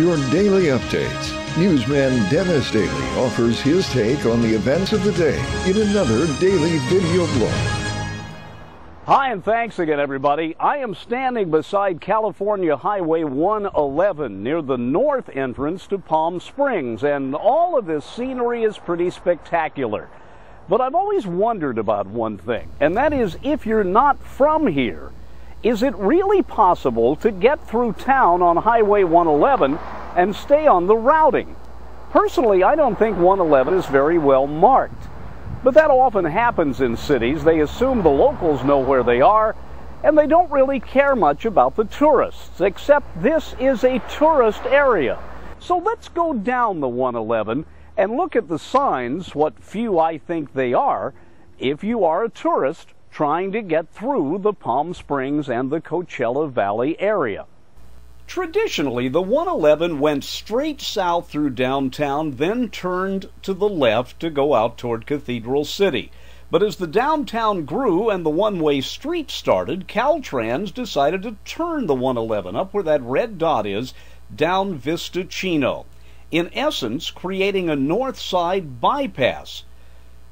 your daily updates. Newsman Dennis Daily offers his take on the events of the day in another daily video blog. Hi, and thanks again, everybody. I am standing beside California Highway 111 near the north entrance to Palm Springs, and all of this scenery is pretty spectacular. But I've always wondered about one thing, and that is, if you're not from here, is it really possible to get through town on Highway 111 and stay on the routing? Personally, I don't think 111 is very well marked. But that often happens in cities. They assume the locals know where they are, and they don't really care much about the tourists, except this is a tourist area. So let's go down the 111 and look at the signs, what few I think they are, if you are a tourist trying to get through the Palm Springs and the Coachella Valley area. Traditionally, the 111 went straight south through downtown, then turned to the left to go out toward Cathedral City. But as the downtown grew and the one-way street started, Caltrans decided to turn the 111 up where that red dot is, down Vista Chino, in essence creating a north side bypass.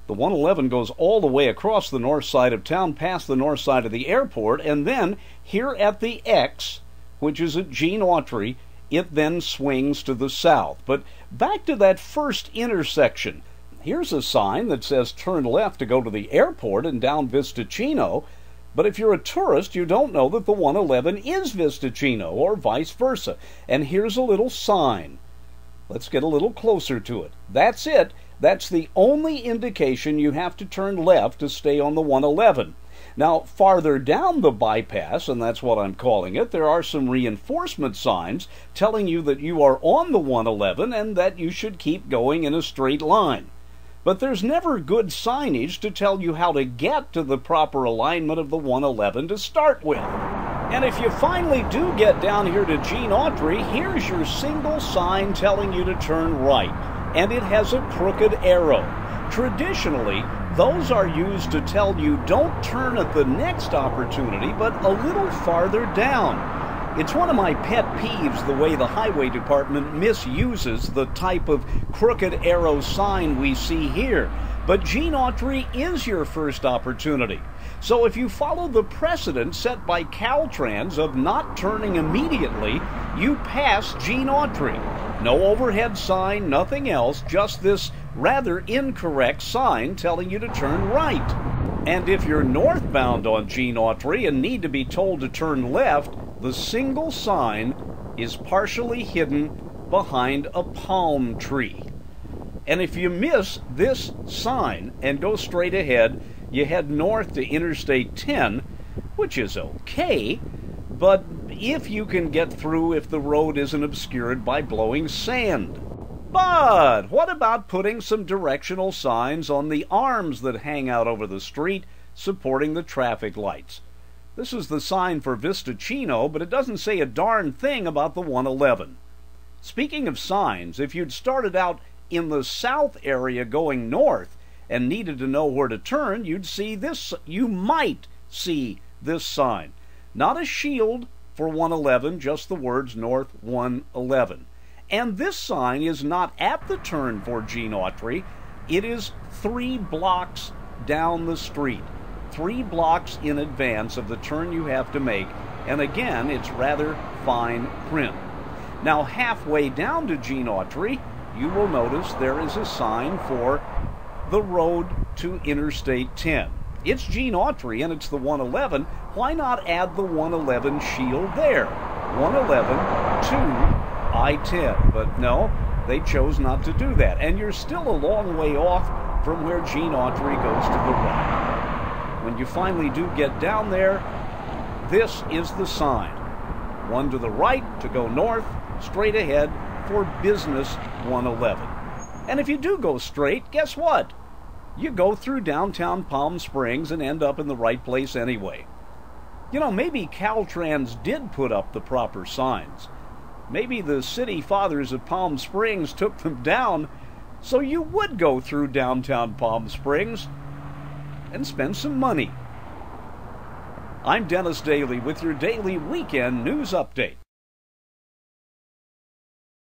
The 111 goes all the way across the north side of town, past the north side of the airport, and then here at the X, which is at Gene Autry, it then swings to the south. But back to that first intersection. Here's a sign that says turn left to go to the airport and down Vista Chino. But if you're a tourist, you don't know that the 111 is Vista Chino or vice versa. And here's a little sign. Let's get a little closer to it. That's it. That's the only indication you have to turn left to stay on the 111. Now, farther down the bypass, and that's what I'm calling it, there are some reinforcement signs telling you that you are on the 111 and that you should keep going in a straight line. But there's never good signage to tell you how to get to the proper alignment of the 111 to start with. And if you finally do get down here to Gene Autry, here's your single sign telling you to turn right, and it has a crooked arrow. Traditionally, those are used to tell you don't turn at the next opportunity, but a little farther down. It's one of my pet peeves the way the highway department misuses the type of crooked arrow sign we see here. But Gene Autry is your first opportunity. So if you follow the precedent set by Caltrans of not turning immediately, you pass Gene Autry. No overhead sign, nothing else, just this rather incorrect sign telling you to turn right. And if you're northbound on Gene Autry and need to be told to turn left, the single sign is partially hidden behind a palm tree. And if you miss this sign and go straight ahead, you head north to Interstate 10, which is okay, but if you can get through if the road isn't obscured by blowing sand. But what about putting some directional signs on the arms that hang out over the street supporting the traffic lights? This is the sign for Vista Chino, but it doesn't say a darn thing about the 111. Speaking of signs, if you'd started out in the south area going north and needed to know where to turn, you'd see this. You might see this sign. Not a shield for 111, just the words North 111. And this sign is not at the turn for Gene Autry. It is 3 blocks down the street, 3 blocks in advance of the turn you have to make. And again, it's rather fine print. Now, halfway down to Gene Autry, you will notice there is a sign for the road to Interstate 10. It's Gene Autry and it's the 111. Why not add the 111 shield there? 111 to I-10. But no, they chose not to do that. And you're still a long way off from where Gene Autry goes to the right. When you finally do get down there, this is the sign. One to the right to go north, straight ahead for Business 111. And if you do go straight, guess what? You go through downtown Palm Springs and end up in the right place anyway. You know, maybe Caltrans did put up the proper signs. Maybe the city fathers of Palm Springs took them down so you would go through downtown Palm Springs and spend some money. I'm Dennis Daly with your daily weekend news update.